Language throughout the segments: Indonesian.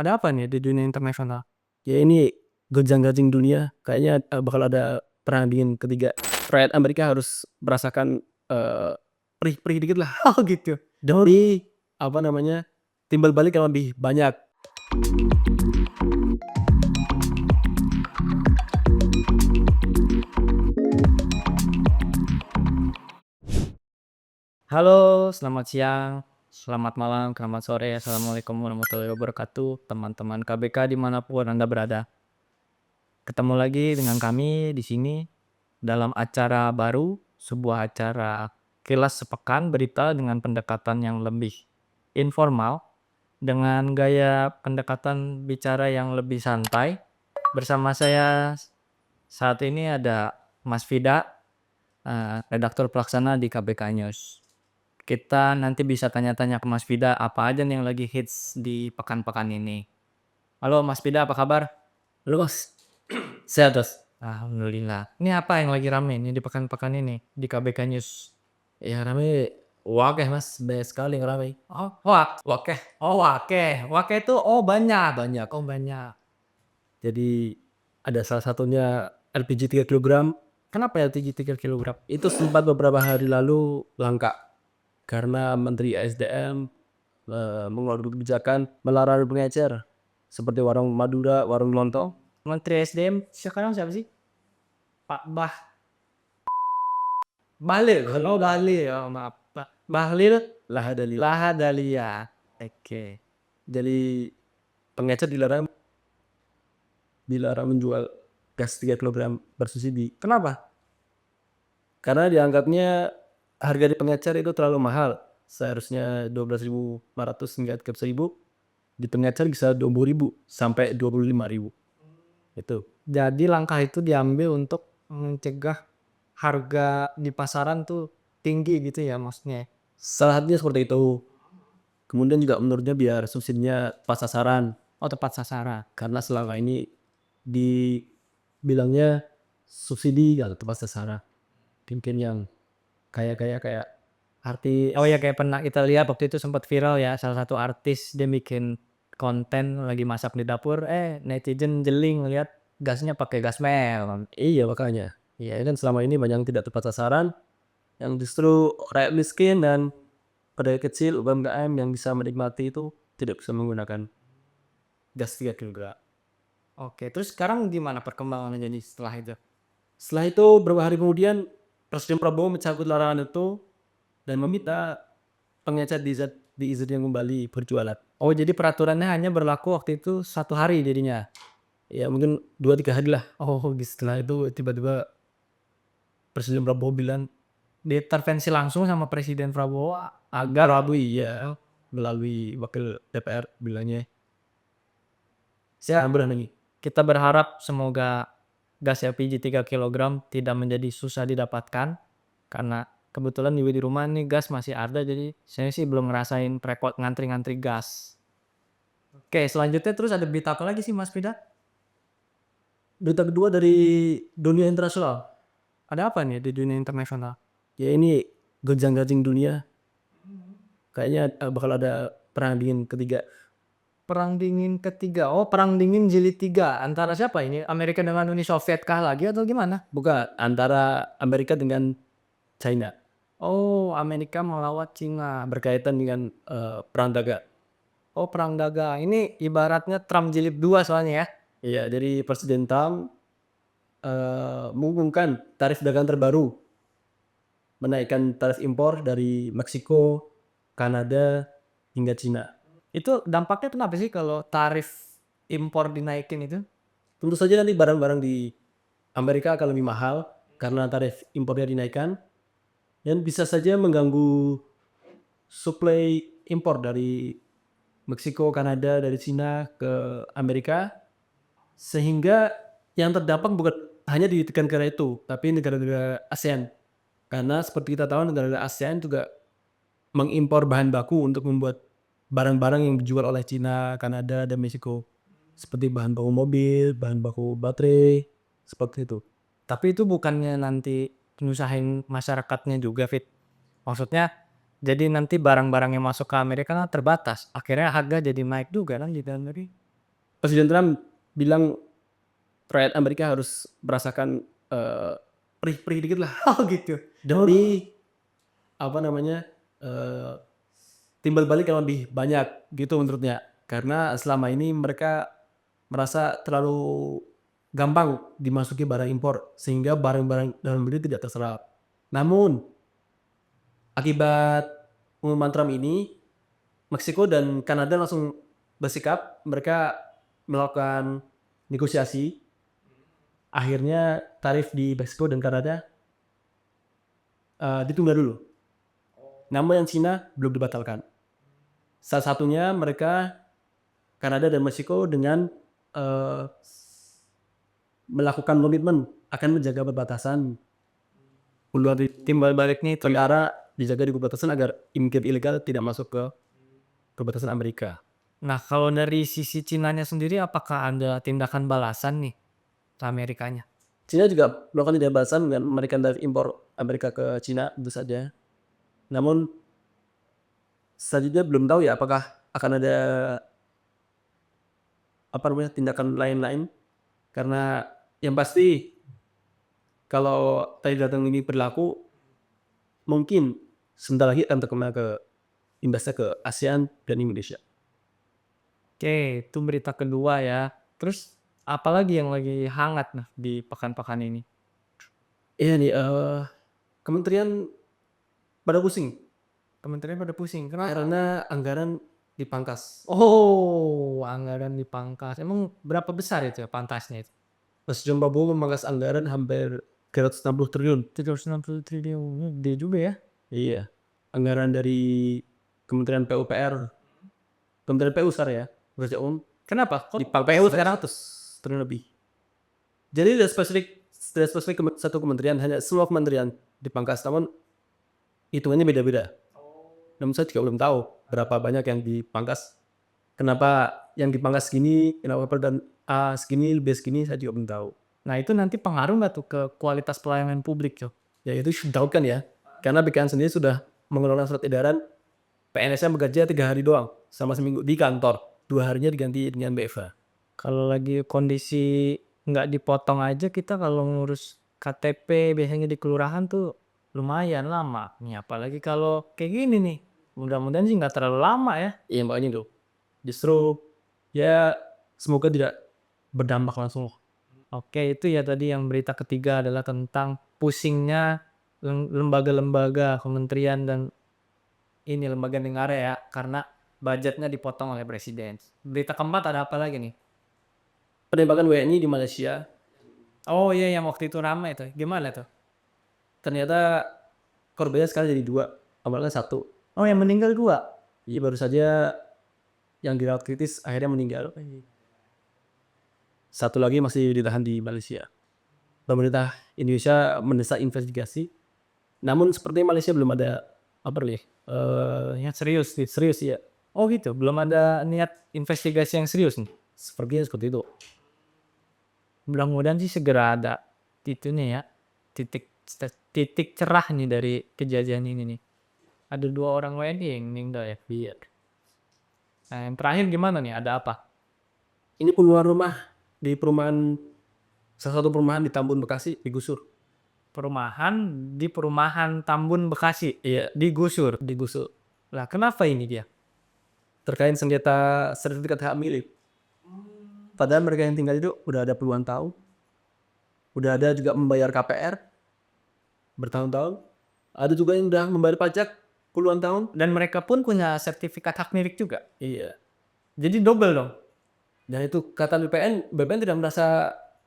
Ada apa nih di dunia internasional? Ya ini gonjang-ganjing dunia kayaknya, bakal ada perang dingin ketiga. Rakyat Amerika harus merasakan, perih-perih dikit lah Oh gitu. demi, apa namanya, timbal balik yang lebih banyak. Halo, selamat siang, selamat malam, selamat sore, assalamualaikum warahmatullahi wabarakatuh, teman-teman KBK dimanapun Anda berada. Ketemu lagi dengan kami di sini dalam acara baru, sebuah acara kilas sepekan berita dengan pendekatan yang lebih informal, dengan gaya pendekatan bicara yang lebih santai. Bersama saya saat ini ada Mas Fida, redaktur pelaksana di KBK News. Kita nanti bisa tanya-tanya ke Mas Fida apa aja nih yang lagi hits di pekan-pekan ini. Halo Mas Fida, apa kabar? Halo Mas, sehat Mas? Alhamdulillah. Ini apa yang lagi rame nih di pekan-pekan ini di KBK News? Ya rame, wakeh Mas, banyak sekali yang rame. Oh, wakeh. Oh, wakeh. Wakeh itu oh banyak. Banyak, Oh banyak. jadi ada salah satunya LPG 3 kilogram, Kenapa LTG 3 kilogram? itu sempat beberapa hari lalu langka karena Menteri SDM, mengeluarkan kebijakan melarang pengecer seperti warung Madura, warung lontong. Menteri SDM sekarang siapa sih? Pak Bahlil. Oh Bahlil. Oh maaf. Pak Bahlil Lahadalia. Lahadalia. Oke. Jadi pengecer dilarang menjual gas 3 kilogram bersubsidi. Kenapa? Karena dianggapnya harga di pengecer itu terlalu mahal. Seharusnya 12.500 hingga 13.000, di pengecer bisa 20.000 sampai 25.000. Itu. Jadi langkah itu diambil untuk mencegah harga di pasaran tuh tinggi gitu ya maksudnya? Salah satunya seperti itu. Kemudian juga menurutnya biar subsidinya tepat sasaran. Oh tepat sasaran. Karena selama ini dibilangnya subsidi nggak tepat sasaran. Mungkin yang kaya-kaya kayak Oh ya artis. kayak pernah kita lihat waktu itu sempat viral ya salah satu artis dia bikin konten lagi masak di dapur, netizen jeli ngelihat gasnya pakai gas melon. Iya makanya. Ya kan selama ini banyak yang tidak tepat sasaran, yang justru rakyat miskin dan pedagang kecil UMKM yang bisa menikmati itu tidak bisa menggunakan gas 3 kilogram. Oke, terus sekarang gimana perkembangannya jadi setelah itu? Setelah itu beberapa hari kemudian Presiden Prabowo mencabut larangan itu dan meminta pengecer diizinkan kembali berjualan. Oh jadi peraturannya hanya berlaku waktu itu 1 hari jadinya? Ya mungkin 2-3 hari lah. Oh gitu. Setelah itu tiba-tiba Presiden Prabowo bilang Diintervensi langsung sama Presiden Prabowo agar melalui wakil DPR bilangnya ya sekarang berani. kita berharap semoga gas LPG 3 kilogram tidak menjadi susah didapatkan karena kebetulan di rumah nih gas masih ada jadi saya sih belum ngerasain repot ngantri-ngantri gas. Oke, selanjutnya terus ada berita apa lagi sih Mas Pida? Berita kedua dari dunia internasional. Ada apa nih di dunia internasional? Ya ini gonjang-ganjing dunia kayaknya, bakal ada perang dingin ketiga. Perang Dingin Ketiga. Oh, Perang Dingin Jilid 3 antara siapa ini? Amerika dengan Uni Soviet kah lagi atau gimana? Bukan, antara Amerika dengan China Oh, Amerika melawan Cina. berkaitan dengan, perang dagang. Oh, perang dagang. Ini ibaratnya Trump Jilid 2 soalnya ya. Iya, jadi Presiden Trump, mengumumkan tarif dagang terbaru, menaikkan tarif impor dari Meksiko, Kanada, hingga Cina. Itu dampaknya kenapa sih kalau tarif impor dinaikin itu? Tentu saja nanti barang-barang di Amerika akan lebih mahal karena tarif impornya dinaikkan dan bisa saja mengganggu suplai impor dari Meksiko, Kanada, dari Cina ke Amerika, sehingga yang terdampak bukan hanya di tiga negara itu, tapi negara-negara ASEAN. Karena seperti kita tahu negara-negara ASEAN juga mengimpor bahan baku untuk membuat barang-barang yang dijual oleh Cina, Kanada, dan Meksiko. Seperti bahan baku mobil, bahan baku baterai, seperti itu. Tapi itu bukannya nanti nyusahin masyarakatnya juga, Fit. Maksudnya jadi nanti barang-barang yang masuk ke Amerika kan terbatas. Akhirnya harga jadi naik juga kan di dalam negeri. Presiden Trump bilang rakyat Amerika harus merasakan perih-perih dikit lah Oh gitu. demi apa namanya timbal balik yang lebih banyak gitu menurutnya, karena selama ini mereka merasa terlalu gampang dimasuki barang impor sehingga barang-barang dalam negeri tidak terserap. Namun akibat pengumuman Trump ini, Meksiko dan Kanada langsung bersikap, mereka melakukan negosiasi. Akhirnya tarif di Meksiko dan Kanada ditunda dulu. Namun yang Cina belum dibatalkan. Salah satunya mereka Kanada dan Meksiko dengan melakukan komitmen akan menjaga perbatasan Di timbal baliknya itu. perkara dijaga di perbatasan agar imigran ilegal tidak masuk ke perbatasan Amerika. Nah, kalau dari sisi Cinanya sendiri apakah ada tindakan balasan nih ke Amerikanya? Cina juga melakukan tindak balasan dengan menaikkan tarif impor Amerika ke Cina tentu saja. Namun selanjutnya belum tahu ya apakah akan ada apa namanya tindakan lain-lain, karena yang pasti kalau tarif dagang ini berlaku mungkin sebentar lagi akan terkena ke imbasnya ke ASEAN dan Indonesia. Oke, itu berita kedua ya. Terus apalagi yang lagi hangat nah di pekan-pekan ini? Iya nih, kementerian pada pusing Kementerian pada pusing. Kenapa? karena anggaran dipangkas. Oh, anggaran dipangkas. Emang berapa besar itu ya pantasnya itu? Presiden Prabowo memangkas anggaran hampir 360 triliun. 360 triliun. Gede juga ya. Iya, anggaran dari Kementerian PUPR, Kementerian PU besar ya, Pekerja Umum, Kenapa? Kok PU 300 triliun lebih. Jadi tidak spesifik satu kementerian, hanya semua kementerian dipangkas, namun hitungannya beda-beda. Namun saya juga belum tahu berapa banyak yang dipangkas. Kenapa yang dipangkas segini, kenapa dan A segini, B segini, saya juga belum tahu. Nah, itu nanti pengaruh nggak tuh ke kualitas pelayanan publik tuh? Ya itu sudah tahu kan ya, karena BKN sendiri sudah mengeluarkan surat edaran PNS-nya bekerja 3 hari doang sama seminggu di kantor, 2 harinya diganti dengan BFA. Kalau lagi kondisi nggak dipotong aja kita kalau ngurus KTP biasanya di kelurahan tuh lumayan lama. Nih apalagi kalau kayak gini nih. Mudah-mudahan sih nggak terlalu lama ya. Iya makanya tuh, justru ya semoga tidak berdampak langsung. Oke, itu ya tadi yang berita ketiga adalah tentang pusingnya lembaga-lembaga, kementerian dan ini lembaga negara ya karena budgetnya dipotong oleh presiden. Berita keempat ada apa lagi nih? Penembakan WNI di Malaysia, Oh iya yang waktu itu ramai tuh. Gimana tuh? ternyata korbannya sekarang jadi 2, awalnya 1. Oh yang meninggal 2. Jadi baru saja yang dirawat kritis akhirnya meninggal. 1 lagi masih ditahan di Malaysia. Pemerintah Indonesia mendesak investigasi, namun sepertinya Malaysia belum ada apa nih, Yang serius sih. serius ya, Oh gitu, belum ada niat investigasi yang serius nih. sepertinya seperti itu. Mudah-mudahan sih segera ada nih ya, titik cerah nih dari kejadian ini nih. Ada 2 orang WNI yang meninggal ya. Iya. Nah, yang terakhir gimana nih? Ada apa? Ini puluhan rumah di perumahan, salah satu perumahan di Tambun Bekasi digusur. Perumahan Tambun Bekasi Iya, digusur. digusur. Lah, kenapa ini dia? Terkait sengketa sertifikat hak milik. Padahal mereka yang tinggal itu udah ada puluhan tahun, udah ada juga membayar KPR bertahun-tahun, ada juga yang udah membayar pajak puluhan tahun. Dan mereka pun punya sertifikat hak milik juga. Iya. Jadi double dong. Dan itu kata BPN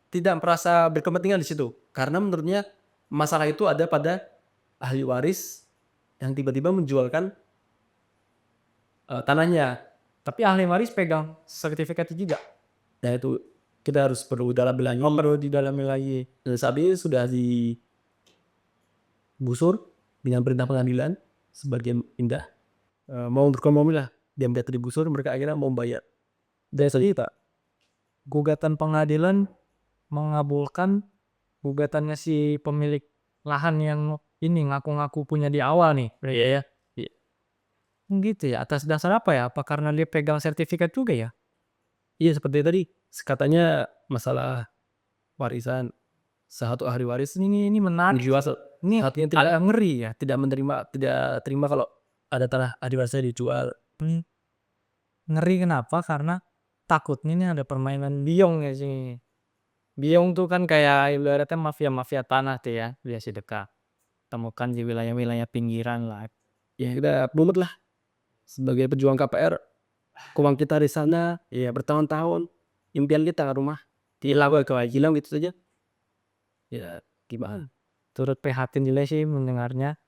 tidak merasa berkepentingan di situ, karena menurutnya masalah itu ada pada ahli waris yang tiba-tiba menjualkan tanahnya. Tapi ahli waris pegang sertifikat itu juga. Nah itu kita harus perlu dalam lagi. Perlu didalami lagi. Dan saat ini sudah digusur dengan perintah pengadilan sebagian pindah. Mau berkompromi lah, diam biar digusur, mereka akhirnya mau bayar. Dari cerita, gugatan pengadilan mengabulkan gugatannya si pemilik lahan yang ini ngaku-ngaku punya di awal nih. Iya ya. Gitu ya, atas dasar apa ya? Apa karena dia pegang sertifikat juga ya? Iya seperti tadi, katanya masalah warisan, satu ahli waris Ini menarik dijual, sih. Ini satunya tidak agak ngeri ya. tidak terima kalau ada tanah ahli warisnya dijual. Mmm, ngeri kenapa? Karena takutnya ini ada permainan biong nggak sih? Biong tuh kan kayak ibaratnya mafia-mafia tanah tuh ya, di Asia temukan di wilayah-wilayah pinggiran lah. Ya kita pungut lah, sebagai pejuang KPR, uang kita di sana, ya bertahun-tahun, impian kita ke rumah, hilang gitu saja, ya gimana? Turut prihatin juga sih mendengarnya.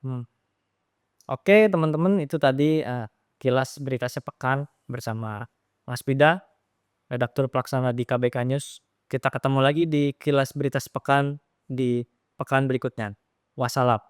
Oke teman-teman itu tadi, kilas berita sepekan bersama Mas Pida, redaktur pelaksana di KBK News. Kita ketemu lagi di kilas berita sepekan di pekan berikutnya. Wassalam.